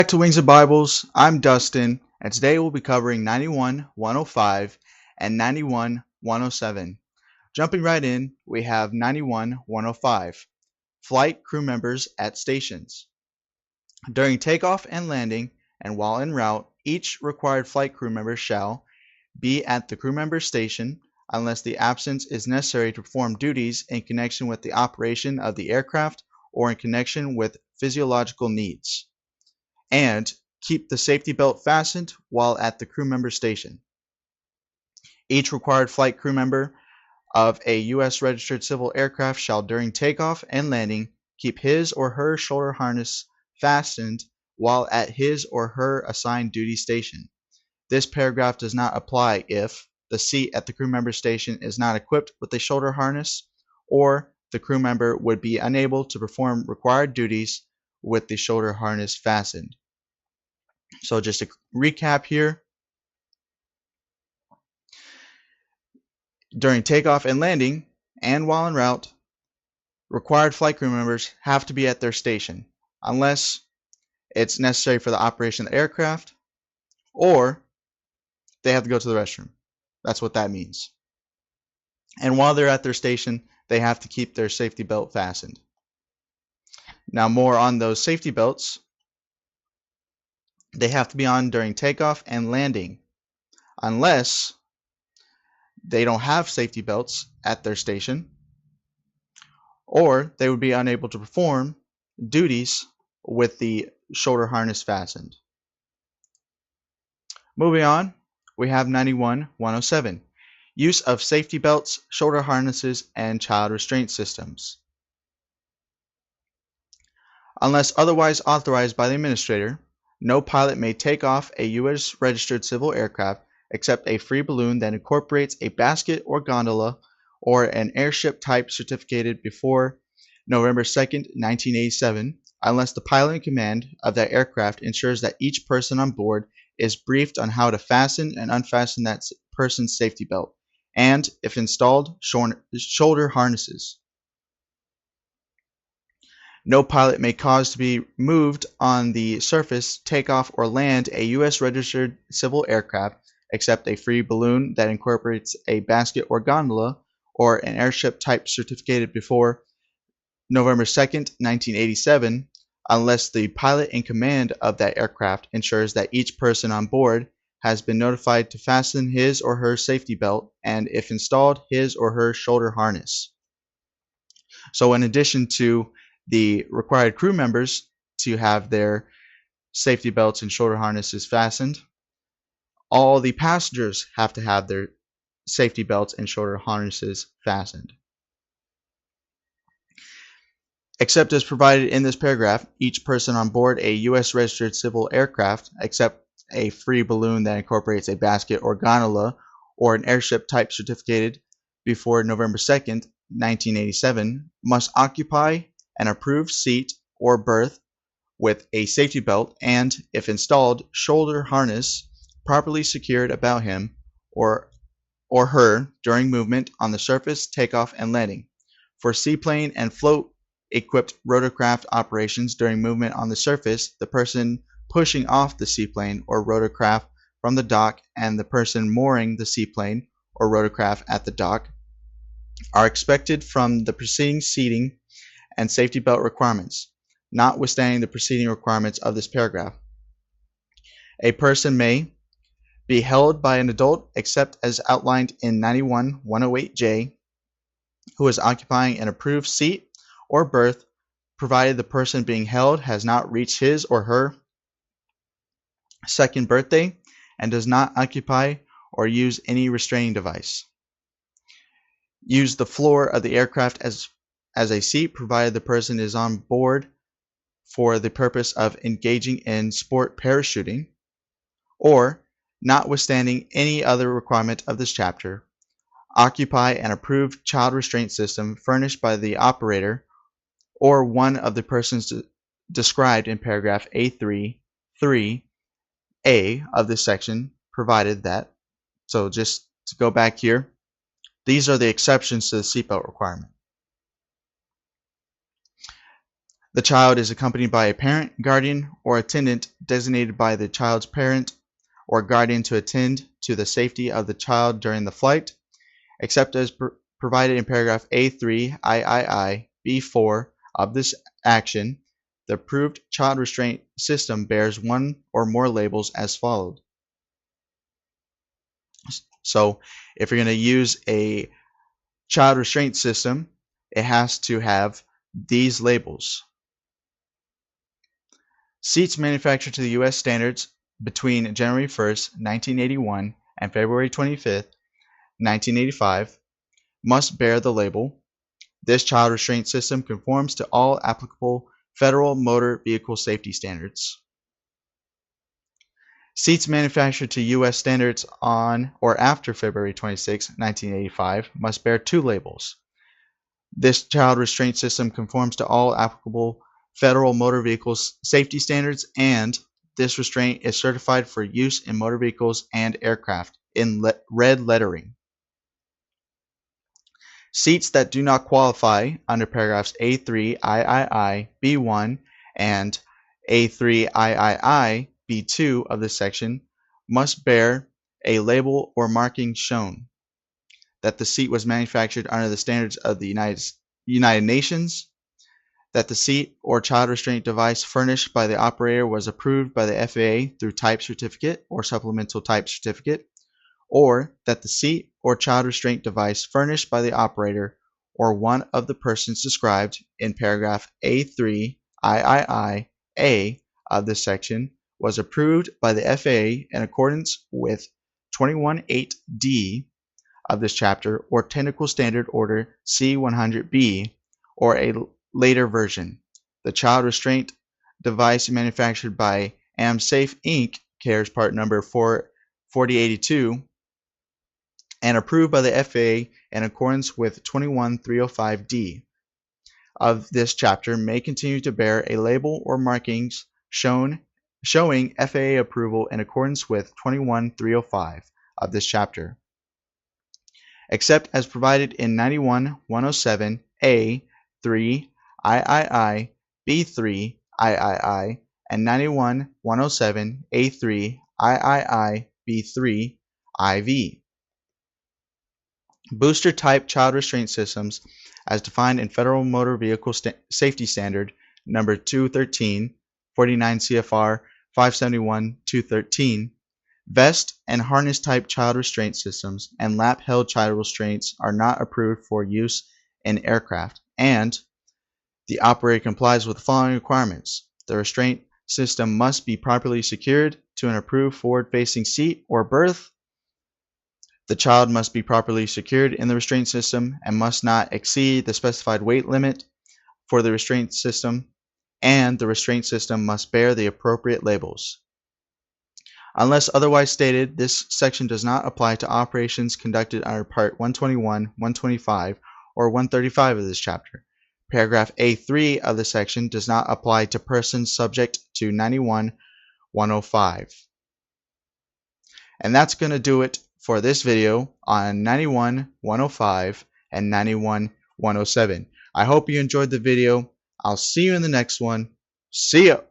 Back to Wings of Bibles. I'm Dustin, and today we'll be covering 91-105 and 91-107. Jumping right in, we have 91-105, flight crew members at stations. During takeoff and landing, and while en route, each required flight crew member shall be at the crew member station unless the absence is necessary to perform duties in connection with the operation of the aircraft or in connection with physiological needs, and keep the safety belt fastened while at the crew member station. Each required flight crew member of a U.S. registered civil aircraft shall during takeoff and landing keep his or her shoulder harness fastened while at his or her assigned duty station. This paragraph does not apply if the seat at the crew member station is not equipped with a shoulder harness, or the crew member would be unable to perform required duties with the shoulder harness fastened. So just to recap here, during takeoff and landing and while en route, required flight crew members have to be at their station unless it's necessary for the operation of the aircraft or they have to go to the restroom. That's what that means. And while they're at their station, they have to keep their safety belt fastened. Now, more on those safety belts. They have to be on during takeoff and landing unless they don't have safety belts at their station, or they would be unable to perform duties with the shoulder harness fastened. Moving on, we have 91-107, use of safety belts, shoulder harnesses, and child restraint systems. Unless otherwise authorized by the administrator, no pilot may take off a U.S. registered civil aircraft except a free balloon that incorporates a basket or gondola or an airship type certificated before November 2, 1987, unless the pilot in command of that aircraft ensures that each person on board is briefed on how to fasten and unfasten that person's safety belt, and, if installed, shoulder harnesses. No pilot may cause to be moved on the surface, take off, or land a U.S. registered civil aircraft except a free balloon that incorporates a basket or gondola or an airship type certificated before November 2, 1987, unless the pilot in command of that aircraft ensures that each person on board has been notified to fasten his or her safety belt and, if installed, his or her shoulder harness. So in addition to the required crew members to have their safety belts and shoulder harnesses fastened, all the passengers have to have their safety belts and shoulder harnesses fastened. Except as provided in this paragraph, each person on board a U.S. registered civil aircraft, except a free balloon that incorporates a basket or gondola or an airship type certificated before November 2nd, 1987, must occupy an approved seat or berth with a safety belt and, if installed, shoulder harness properly secured about him or her during movement on the surface, takeoff, and landing. For seaplane and float equipped rotorcraft operations during movement on the surface, the person pushing off the seaplane or rotorcraft from the dock and the person mooring the seaplane or rotorcraft at the dock are expected from the preceding seating and safety belt requirements, notwithstanding the preceding requirements of this paragraph. A person may be held by an adult except as outlined in 91-108J who is occupying an approved seat or berth, provided the person being held has not reached his or her second birthday and does not occupy or use any restraining device. Use the floor of the aircraft as a seat, provided the person is on board for the purpose of engaging in sport parachuting, or, notwithstanding any other requirement of this chapter, occupy an approved child restraint system furnished by the operator or one of the persons described in paragraph A3(3)(a) of this section, provided that. So just to go back here, these are the exceptions to the seatbelt requirement. The child is accompanied by a parent, guardian, or attendant designated by the child's parent or guardian to attend to the safety of the child during the flight, except as provided in paragraph A3 III B4 of this action. The approved child restraint system bears one or more labels as followed. So if you're going to use a child restraint system, it has to have these labels. Seats manufactured to the U.S. standards between January 1st, 1981 and February 25th, 1985 must bear the label, "This child restraint system conforms to all applicable federal motor vehicle safety standards." Seats manufactured to U.S. standards on or after February 26, 1985 must bear two labels. "This child restraint system conforms to all applicable federal motor vehicles safety standards," and "This restraint is certified for use in motor vehicles and aircraft," in red lettering. Seats that do not qualify under paragraphs A3 III B1 and A3 III B2 of this section must bear a label or marking shown that the seat was manufactured under the standards of the United Nations, that the seat or child restraint device furnished by the operator was approved by the FAA through type certificate or supplemental type certificate, or that the seat or child restraint device furnished by the operator or one of the persons described in paragraph A3 III A of this section was approved by the FAA in accordance with 21.8D of this chapter or Technical Standard Order C100B or a later version. The child restraint device manufactured by AmSafe Inc. CARES Part Number 4082 and approved by the FAA in accordance with 21.305D of this chapter may continue to bear a label or markings showing FAA approval in accordance with 21.305 of this chapter, except as provided in 91.107 A3 III B3 III and 91.107 A3 III B3 IV. Booster type child restraint systems as defined in Federal Motor Vehicle Safety Standard number 213, 49 CFR 571-213, vest and harness type child restraint systems and lap held child restraints are not approved for use in aircraft, and the operator complies with the following requirements. The restraint system must be properly secured to an approved forward-facing seat or berth. The child must be properly secured in the restraint system and must not exceed the specified weight limit for the restraint system, and the restraint system must bear the appropriate labels. Unless otherwise stated, this section does not apply to operations conducted under Part 121, 125, or 135 of this chapter. Paragraph A3 of the section does not apply to persons subject to 91.105. And that's going to do it for this video on 91.105 and 91.107. I hope you enjoyed the video. I'll see you in the next one. See ya!